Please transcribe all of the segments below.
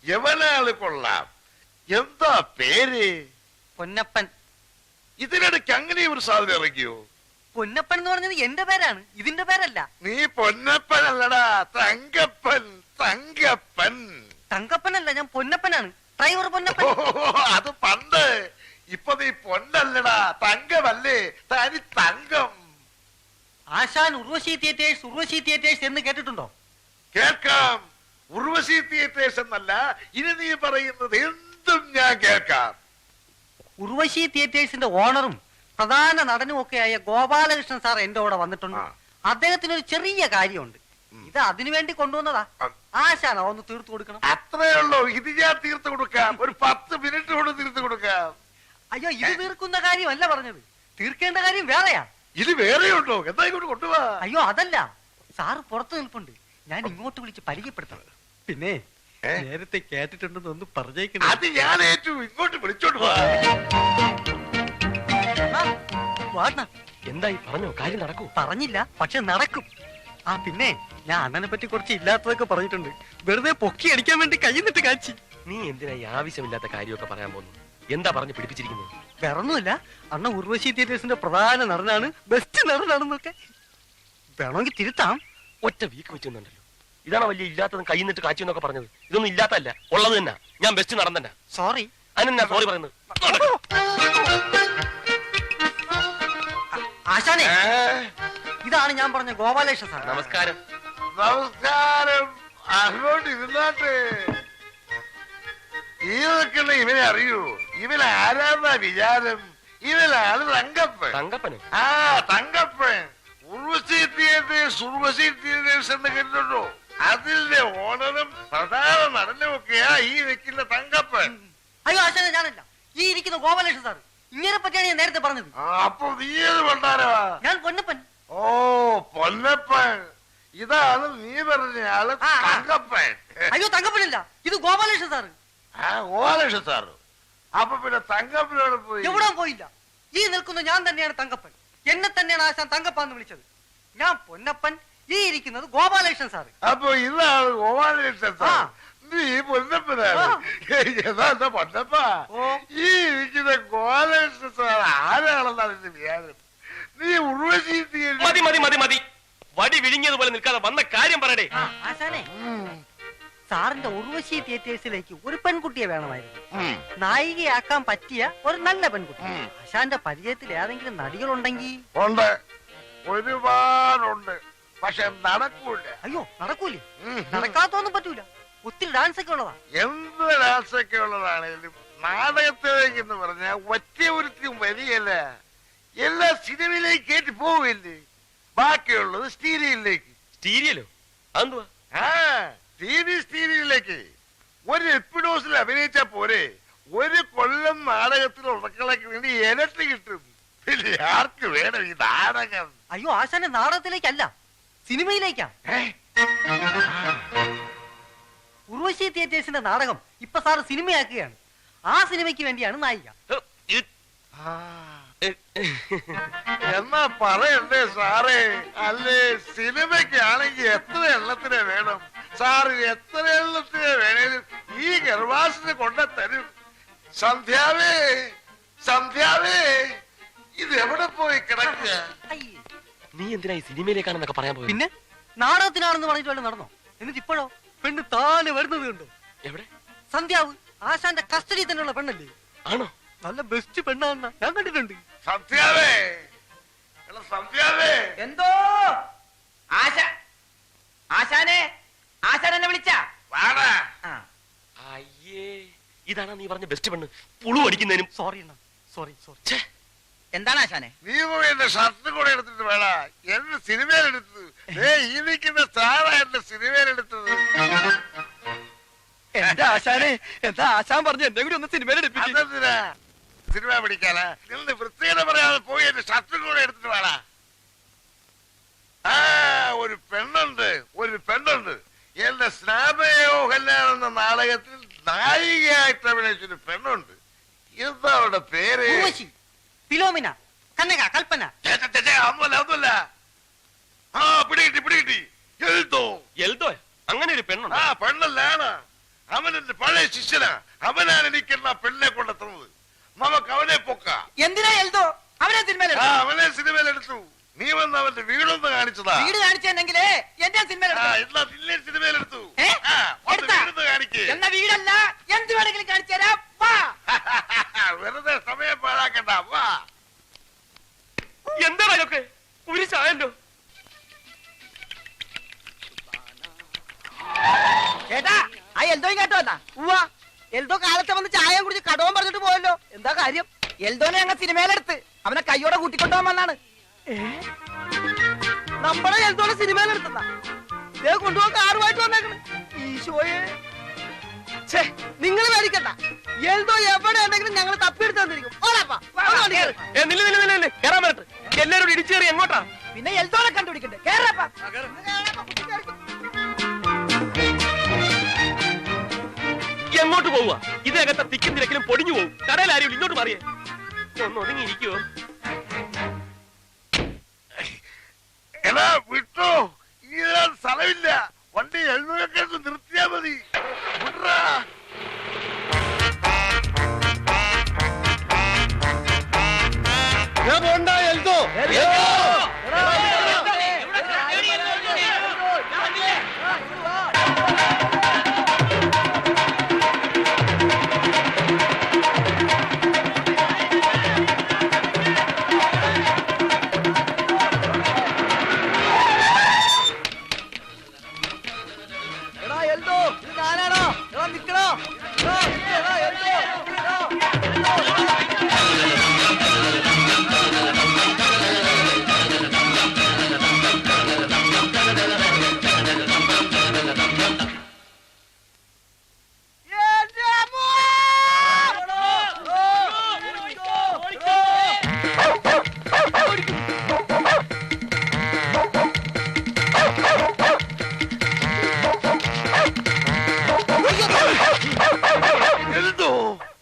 യവനാള് കൊള്ളാം. എന്താ പേര്? പൊന്നപ്പൻ. ഇതിനിടയ്ക്ക് അങ്ങനെ ഒരു സാധനം ഇറങ്ങിയോ? പൊന്നപ്പൻ എന്ന് പറഞ്ഞത് എന്റെ പേരാണ്, ഇതിന്റെ പേരല്ല. നീ പൊന്നപ്പൻ അല്ലടാ, തങ്കപ്പൻ. തങ്കപ്പൻ. തങ്കപ്പനല്ല, ഞാൻ പൊന്നപ്പനാണ്. ഡ്രൈവർ പൊന്നപ്പൻ. അത് പണ്ട്. ഇപ്പൊ നീ പൊന്നല്ലടാ, തങ്കമല്ലേ. തനി തങ്കം. ആശാൻ ഉർവശി തിയേറ്റേഴ്സ് എന്ന് കേട്ടിട്ടുണ്ടോ? കേൾക്കാം. ഉർവശി തിയേറ്റേഴ്സ് എന്നല്ല, ഇനി നീ പറയുന്നത് എന്തും ഞാൻ കേൾക്കാം. ഉർവശി തിയേറ്റേഴ്സിന്റെ ഓണറും പ്രധാന നടനും ഒക്കെയായ ഗോപാലകൃഷ്ണൻ സാർ എന്റെ കൂടെ വന്നിട്ടുണ്ട്. അദ്ദേഹത്തിന് ഒരു ചെറിയ കാര്യമുണ്ട്. ഇത് അതിനുവേണ്ടി കൊണ്ടുവന്നതാ. ആശാൻ ഒന്ന് തീർത്തു കൊടുക്കണം. അത്രേ ഉള്ളൂ. ഇത് ഞാൻ തീർത്തു കൊടുക്കാം. ഒരു 10 മിനിറ്റ് കൊണ്ട് തീർത്തു കൊടുക്കാം. അയ്യോ, ഇത് തീർക്കുന്ന കാര്യമല്ല പറഞ്ഞത്, തീർക്കേണ്ട കാര്യം വേറെയാ. ഇത് വേറെയുണ്ടോ? എന്താ ഇങ്ങോട്ട് കൊണ്ടുപോവാ? അയ്യോ അതല്ല, സാറ് പുറത്തു നിൽപ്പുണ്ട്, ഞാൻ ഇങ്ങോട്ട് വിളിച്ച് പരിചയപ്പെടുത്തണം. പിന്നെ നേരത്തെ കേട്ടിട്ടുണ്ടെന്ന് ഒന്ന് പറഞ്ഞേക്കണം. അത് ഞാൻ ഏറ്റു. ഇങ്ങോട്ട് വിളിച്ചോണ്ട് പോവാ. എന്തായി പറഞ്ഞോ? കാര്യം നടക്കൂ? പറഞ്ഞില്ല, പക്ഷെ നടക്കും. ആ പിന്നെ ഞാൻ അണ്ണനെ പറ്റി കുറച്ച് ഇല്ലാത്തതൊക്കെ പറഞ്ഞിട്ടുണ്ട്. വെറുതെ പൊക്കി അടിക്കാൻ വേണ്ടി കൈന്നിട്ട് കാച്ചി. നീ എന്തിനാ ഈ ആവശ്യമില്ലാത്ത കാര്യമൊക്കെ പറയാൻ പോകുന്നു? എന്താ പറഞ്ഞു പിടിപ്പിച്ചിരിക്കുന്നത്? വേറൊന്നുമില്ല, അണ്ണ ഉർവശി തിയേറ്റേഴ്സിന്റെ പ്രധാന നടനാണ്, ബെസ്റ്റ് നടനാണെന്നൊക്കെ. വേണമെങ്കിൽ തിരുത്താം. ഒറ്റ വീക്ക് വെച്ചെന്നുണ്ടല്ലോ. ഇതാണോ വലിയ ഇല്ലാത്തതും കൈ നിന്നിട്ട് കാച്ചു എന്നൊക്കെ പറഞ്ഞത്? ഇതൊന്നും ഇല്ലാത്തല്ല, ഉള്ളത് തന്നെ. ഞാൻ ബെസ്റ്റ് നടൻ തന്നെ. സോറി. അതിനെന്നാ സോറി പറയുന്നത്? ആശാനെ, ഇതാണ് ഞാൻ പറഞ്ഞ ഗോപാലേഷ സാർ. നമസ്കാരം. നമസ്കാരം. അങ്ങോട്ട് ഇരുന്നാട്ടെ. ഈ നിൽക്കുന്ന ഇവനെ അറിയൂ? ഇവൻ ആരാന്നാ വിചാരം? ഇവനാണ് തങ്കപ്പൻ. തങ്കപ്പനോ? ആ, തങ്കപ്പൻ. ഉർവശി തിയേറ്റേഴ്സ് എന്ന് കേട്ടിട്ടുണ്ടോ? അതിന്റെ ഓണറും പ്രധാന നടനും ഒക്കെയാ ഈ നിൽക്കുന്ന തങ്കപ്പൻ. അയ്യോ ആശാനെ, ഞാനല്ല, ഈ ഇരിക്കുന്ന ഗോപാലേഷ സാർ. ഇങ്ങനെ പറ്റിയാണ് ഞാൻ നേരത്തെ പറഞ്ഞത്. അപ്പൊ നീ ഏത് കൊണ്ടാരാ? ഞാൻ പൊന്നപ്പൻ. ഓ, പൊന്നപ്പൻ. ഇതാണ് നീ പറഞ്ഞ ആള് തങ്കപ്പൻ. അയ്യോ തങ്കപ്പനല്ല, ഇത് ഗോപാലേഷ സാറ്. ഗോപാലകൃഷ്ണ സാറ്. അപ്പൊ പിന്നെ തങ്കപ്പനോട് പോയി? എവിടെ പോയില്ല. ഈ നിൽക്കുന്ന ഞാൻ തന്നെയാണ് തങ്കപ്പൻ. എന്നെ തന്നെയാണ് ആശാൻ തങ്കപ്പാന്ന് വിളിച്ചത്. ഞാൻ പൊന്നപ്പൻ, ഈ ഇരിക്കുന്നത് ഗോപാലകൃഷ്ണൻ സാറ്. അപ്പൊ ഇതാണ് ഗോപാലകൃഷ്ണൻ സാർ. നീ പൊന്നപ്പനാണ്. എന്താ പൊന്നപ്പ? ഈ ഇരിക്കുന്ന ഗോപാലകൃഷ്ണൻ സാർ ആരാണെന്നാണ് എന്റെ വിചാരം? നീ ഉർവശി മതി മതി മതി മതി. വടി വിഴുങ്ങിയതുപോലെ നിൽക്കാതെ വന്ന കാര്യം പറയടേ. ആശാനെ, സാറിന്റെ ഉർവശി തിയേറ്റേഴ്സിലേക്ക് ഒരു പെൺകുട്ടിയെ വേണമായിരുന്നു. നായികയാക്കാൻ പറ്റിയ ഒരു നല്ല പെൺകുട്ടി. ആശാന്റെ പരിചയത്തിൽ ഏതെങ്കിലും നടികളുണ്ടെങ്കിൽ? ഉണ്ട്, ഒരുപാടുണ്ട്. പക്ഷെ നടക്കൂല. അയ്യോ നടക്കൂലേ? നടക്കാത്തൊന്നും പറ്റൂല. ഒത്തിരി ഡാൻസ് ഒക്കെ ഉള്ളതാ. എന്ത് ഡാൻസ് ഒക്കെ ഉള്ളതാണേലും നാടകത്തിലേക്ക് എന്ന് പറഞ്ഞാൽ ഒറ്റ ഒരുത്തിയും വരികയല്ല. എല്ലാ സിനിമയിലേക്ക് കയറ്റി പോവില്ലേ. ബാക്കിയുള്ളത് സ്റ്റീരിയലിലേക്ക്. സ്റ്റീരിയലോ? അതെന്തുവാ? സ്റ്റീരിയലിലേക്ക് ഒരു എപ്പിഡോസിൽ അഭിനയിച്ചാ പോരെ? ഒരു കൊല്ലം നാടകത്തിൽ ഉറക്കളയ്ക്ക് വേണ്ടി ഇരട്ടി കിട്ടും. പിന്നെ ആർക്ക് വേണം ഈ നാടകം? അയ്യോ ആശാന്റെ നാടകത്തിലേക്കല്ല, സിനിമയിലേക്കാ. ഉർവശി തിയേറ്റേഴ്സിന്റെ നാടകം ഇപ്പൊ സാറ് സിനിമയാക്കുകയാണ്. ആ സിനിമയ്ക്ക് വേണ്ടിയാണ് നായിക. എന്നാ പറയണ്ടേ സാറേ? അല്ലേ, സിനിമയ്ക്കാണെങ്കിൽ എത്ര എണ്ണത്തിനെ വേണം? സാറ് എത്ര എണ്ണത്തിനെ വേണേലും ഈ ഗർഭാസിന് കൊണ്ടുതരും. സന്ധ്യാവേ, സന്ധ്യാവേ, ഇത് എവിടെ പോയി കിടക്കുക? നീ എന്തിനാ ഈ സിനിമയിലേക്കാണെന്നൊക്കെ പറയാൻ പോയി? പിന്നെ നാടകത്തിനാണെന്ന് പറഞ്ഞിട്ട് വല്ല നടന്നോ? എന്നിട്ട് ഇപ്പോഴോ പെണ്ണ് താനെ വരുന്നത് കണ്ടോ? എവിടെ? സന്ധ്യാവ് ആശാന്റെ കസ്റ്റഡി തന്നെയുള്ള പെണ്ണല്ലേ? ആണോ? നല്ല ബെസ്റ്റ് പെണ്ണാണെന്ന ഞാൻ കണ്ടിട്ടുണ്ട്. സന്ധ്യാവേ, സന്ധ്യാവേ. എന്തോ ആശാനെ, ആശാൻ എന്നെ വിളിച്ച? അയ്യേ, ഇതാണ് നീ പറഞ്ഞ ബെസ്റ്റ് പെണ്ണ്. പുളു അടിക്കുന്നതിനും. സോറി അണ്ണ, സോറി സോറി. എന്താണ് ആശാനെ? നീ പോയി എന്റെ ഷർട്ട് കൂടെ എടുത്തിട്ട് വേണ എന്റെ സിനിമയിലെടുത്തത്. ഈ നിൽക്കുന്ന സാറാ എന്റെ സിനിമയിലെടുത്തത്. എന്താ ആശാനെ, എന്താ ആശാൻ പറഞ്ഞു എന്നെ കൂടി ഒന്ന് സിനിമയിലെടുപ്പിച്ചു? അതെന്തിനാ? സിനിമ പിടിക്കാനാ? നിന്ന് വൃത്തികേട് പറയാതെ പോയി എന്റെ ഷർട്ട് കൂടെ എടുത്തിട്ട് വേണ. ഒരു പെണ്ണുണ്ട്, ഒരു പെണ്ണുണ്ട്. എന്റെ സ്നാപയോ കല്യാണം എന്ന നാടകത്തിൽ നായികയായിട്ട് അഭിനയിച്ചൊരു പെണ്ണുണ്ട്. എന്താ അവരുടെ പേര്? ഫിലോമിന, കനക, കൽപ്പന. ഒന്നുമല്ല. പിടികിട്ടി. എൽദോ. എൽദോ? അങ്ങനെ ഒരു പെണ്ണുണ്ട്? പെണ്ണല്ലാണ്. അവൻ എന്റെ പഴയ ശിഷ്യനാ. അവനാണ് എനിക്കെന്നാ പെണ്ണെ കൊണ്ടെത്തുന്നത്. നമുക്ക് അവനെ പൊക്കാം. എന്തിനാ എൽദോ അവനെ സിനിമയിൽ അവനെ സിനിമയിലെടുത്തു. നീ വന്ന് അവന്റെ വീടൊന്ന് കാണിച്ചതാ. വീട് കാണിച്ചെന്നെങ്കിലേ എന്റെ സിനിമയിൽ എന്നാ നിന്നെ സിനിമയിലെടുത്തു. ഏ? വീടൊന്ന് കാണിക്കേ. എന്ന വീടല്ല എന്ത് വേണമെങ്കിലും കാണിച്ചു തരാം. വാ. വെറുതെ സമയം പാഴാക്കണ്ട. വാ. എന്താണ് അതൊക്കെ? ഒരു ചായല്ലോ. ചേട്ടാ ആ എൽദോ ഇങ്ങോട്ട് വന്നാ. ഉവ്വാ എൽദോ കാലത്തെ വന്ന് ചായ കുടിച്ച് കടവും പറഞ്ഞിട്ട് പോയല്ലോ. എന്താ കാര്യം? എൽദോനെ ഞങ്ങൾ സിനിമയിലെടുത്ത് അവനെ കയ്യോടെ കൂട്ടിക്കൊണ്ടുപോകാൻ വന്നാണ്. നമ്മളെ എൽദോനെ സിനിമയിലെടുത്തുന്ന കൊണ്ടുപോകാൻ കാറുമായിട്ട് വന്നേക്കണ്. ഈശോയെ നിങ്ങൾ മേടിക്കണ്ട. എൽദോ എവിടെ ഉണ്ടെങ്കിലും ഞങ്ങൾ തപ്പിയെടുത്ത് തന്നിരിക്കും. എല്ലാരും ഇടിച്ചു കയറി എങ്ങോട്ടാ? പിന്നെ എൽദോനെ കണ്ടുപിടിക്കണ്ടേ? കേറപ്പാ. എങ്ങോട്ട് പോവുക? ഇതേകത്തെ തിക്കും തിരക്കിലും പൊടിഞ്ഞു പോകും. കടയിൽ ആരും ഇങ്ങോട്ട് മാറിയേ. ഒന്ന് ഒതുങ്ങിയിരിക്കുവോ? എടാ വിട്ടോ. ഇതിനാ സ്ഥലമില്ല. വണ്ടി എഴുന്നൂറൊക്കെ നിർത്തിയാ മതി. വിട്രാ.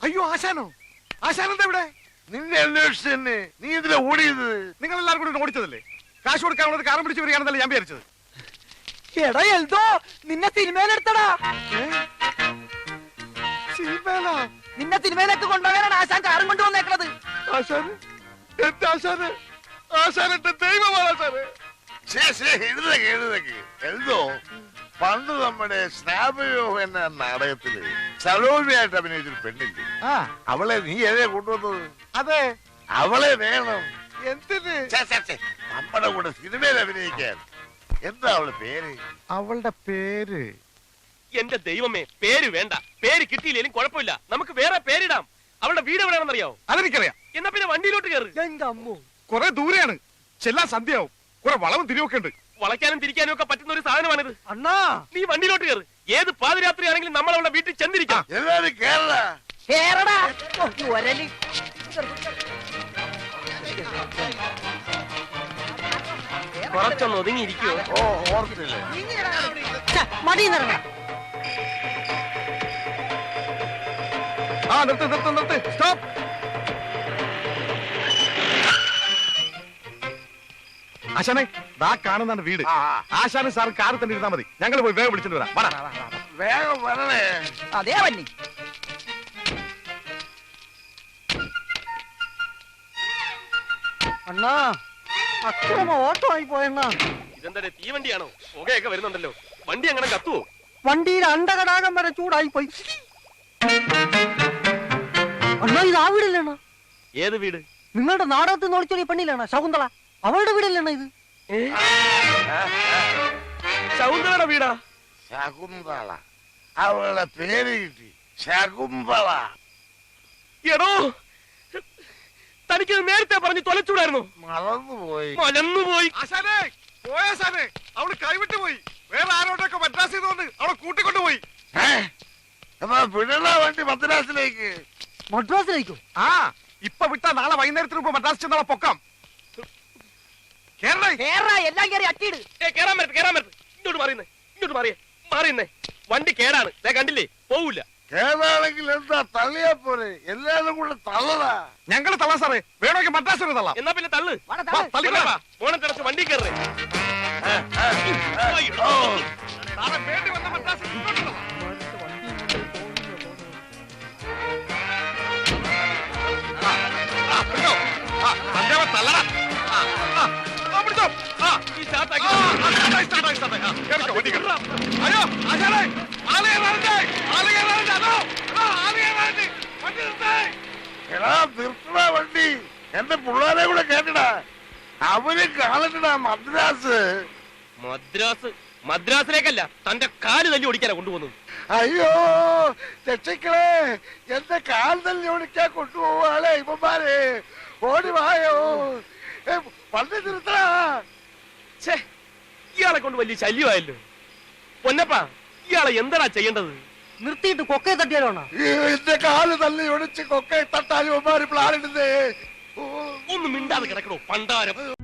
അയ്യോ ആശാനോ? ആശാനെന്താ ഇവിടെ? നിന്നെ അന്വേഷിച്ച് തന്നെ. നീ ഇതിലെ ഓടിയത്? നിങ്ങൾ എല്ലാവരും കൂടി ഓടിച്ചതല്ലേ? കാശ് കൊടുക്കാനുള്ളത് കാരം പിടിച്ച് വരികയാണെന്നല്ലേ ഞാൻ വിചാരിച്ചത്. എടാ എൽദോ നിന്നെ സിനിമയിലെടുത്തടാ. സിനിമയിലാ? നിന്നെ സിനിമയിലേക്ക് കൊണ്ടുപോകാനാണ് ആശാൻ കാറും കൊണ്ടുവന്നേക്കണത്. ആശാന്? എന്റെ ആശാന്? ആശാൻ എന്റെ ദൈവമാണ് ആശാന്. എഴുതേക്ക്. എഴുതോ പണ്ട് നമ്മുടെ സ്നാപയോ എന്ന നാടകത്തില് സലോമിയായിട്ട് അഭിനയിച്ചൊരു പെണ്ണില്ലേ? അവളെ നീ ഏതേ കൊണ്ടുവന്നത്? അതെ. അവളെ വേണം. എന്തിന്? നമ്മുടെ കൂടെ സിനിമയിൽ അഭിനയിക്കാൻ. എന്താ അവളുടെ പേര്? അവളുടെ പേര് എന്റെ ദൈവമേ, പേര് വേണ്ട. പേര് കിട്ടിയില്ലേലും കുഴപ്പമില്ല. നമുക്ക് വേറെ പേരിടാം. അവളുടെ വീട് എവിടെയാണെന്നറിയാവോ? അതെനിക്കറിയാം. എന്നാ പിന്നെ വണ്ടിയിലോട്ട് കയറി. എന്റെ അമ്മോ കുറെ ദൂരെയാണ്. ചെല്ലാൻ സന്ധ്യയാവും. കുറെ വളവും തിരിവൊക്കെ ഉണ്ട്. വളയ്ക്കാനും തിരിക്കാനും ഒക്കെ പറ്റുന്ന ഒരു സാധനമാണിത്. അണ്ണാ നീ വണ്ടിയിലോട്ട് കയറി. ഏത് പാതിരാത്രി ആണെങ്കിലും നമ്മൾ അവളുടെ വീട്ടിൽ ചെന്നിരിക്കാം. എല്ലാരും കേരള കേറടാ. ഒരലി കുറച്ചൊന്ന് ഒതുങ്ങിയിരിക്കുവോ? ഓർത്തില്ലേ? മടിയിന്നിറങ്ങ. നിർത്ത്. സ്റ്റോപ്പ്. ആശാനെ ദാ കാണുന്നതാണ് വീട്. ആശാനും സാറും കാറിൽ തന്നെ ഇരുന്നാ മതി. ഞങ്ങൾ പോയി വേഗം വിളിച്ചിട്ട് വരാം. വേഗം വരണേ. അതേ വന്നി. അണ്ണാ അക്രമ ഓട്ടോ ആയി പോയണ്ണാ. ഇതെന്താ തീവണ്ടിയാണോ? പുകയൊക്കെ വരുന്നുണ്ടല്ലോ. വണ്ടി അങ്ങനെ കത്തുവോ? വണ്ടിയിൽ അണ്ടകടാകം വരെ ചൂടായി പോയി. അണ്ണാ ഇത് ആ വീടല്ലേണ്ണ? ഏത് വീട്? നിങ്ങളുടെ നാടകത്തിൽ നോളിച്ചൊരു പെണ്ണില്ലാണ് ശകുന്തള. അവളുടെ വീടല്ലേണ്ണ ഇത്? ശകുന്തളയുടെ വീടാ? ശകുന്തള. അവളുടെ പേര് കിട്ടി, ശകുന്തള. എടോ, തനിക്കത് നേരത്തെ പറഞ്ഞു തൊലച്ചൂടായിരുന്നു. മലന്നുപോയി. ആശാനെ പോയാശാനെ, അവള് കൈവിട്ടു പോയി. വേറെ ആരോടൊക്കെ മദ്രാസിൽ നിന്ന് അവളെ കൂട്ടിക്കൊണ്ടുപോയി. വിടണ വണ്ടി മദ്രാസിലേക്ക്. മദ്രാസിലേക്കോ? ആ ഇപ്പൊ വിട്ടാ നാളെ വൈകുന്നേരത്തിന് മുമ്പ് മദ്രാസ് ചെന്നാളെ പൊക്കാം. എല്ലാം കയറി അട്ടിയിട്. കേറാൻ പറ്റത്ത്. ഇങ്ങോട്ട് മാറിയുന്നേ. വണ്ടി കേടാണ്. കണ്ടില്ലേ? പോവൂല. കേടാണെങ്കിൽ എന്താ തള്ളിയാ പോലെ? എല്ലാരും കൂടെ തള്ളടാ. ഞങ്ങള് തള്ളാം സാറേ. വേണമെങ്കിൽ മദ്രാസിന് തള്ളാം. എന്നാ പിന്നെ തള്ളു. ഓണം തിടച്ച് വണ്ടി കയറേ. വേണ്ടി വന്ന മദ്രാസിൽ തള്ളടാ. പിടിച്ചോ. ഈ സ്റ്റാർട്ടാക്കി. സ്റ്റാർട്ടാക്കി. കേറിക്കോ, വണ്ടി കേറ്. അയ്യോ ആശാനെ, ആളെ കയറാനുണ്ട്. ആളെ കയറാനുണ്ട്. അതോ ആളെ കയറാനുണ്ട്. വണ്ടി നിർത്തേ. എടാ നിർത്തടാ വണ്ടി. എന്റെ പിള്ളേരെ കൂടെ കേട്ടടാ. അവര് കാലത്തടാ മദ്രാസ്. മദ്രാസിലേക്കല്ല, തന്റെ കാല് തല്ലി ഓടിക്കാനാ കൊണ്ടുപോകുന്നത്. അയ്യോ രക്ഷിക്കളെ, എന്റെ കാൽ തല്ലി ഓടിക്കാൻ കൊണ്ടുപോവാളെ ഇവന്മാരെ. ഓടി വായോ, വണ്ടി നിർത്തടാ. ഛേ, ഇയാളെ കൊണ്ട് വലിയ ശല്യമായല്ലോ. പൊന്നപ്പ, ഇയാളെ എന്താ ചെയ്യേണ്ടത്? നിർത്തിയിട്ട് കൊക്കയെ തട്ടിയാലോണ. എന്റെ കാല് തല്ലി ഒടിച്ച് കൊക്കെ തട്ടാൻ ഇവന്മാര് പ്ലാനിടുന്നേ. ഒന്നും മിണ്ടാതെ കിടക്കണോ പണ്ടാരം.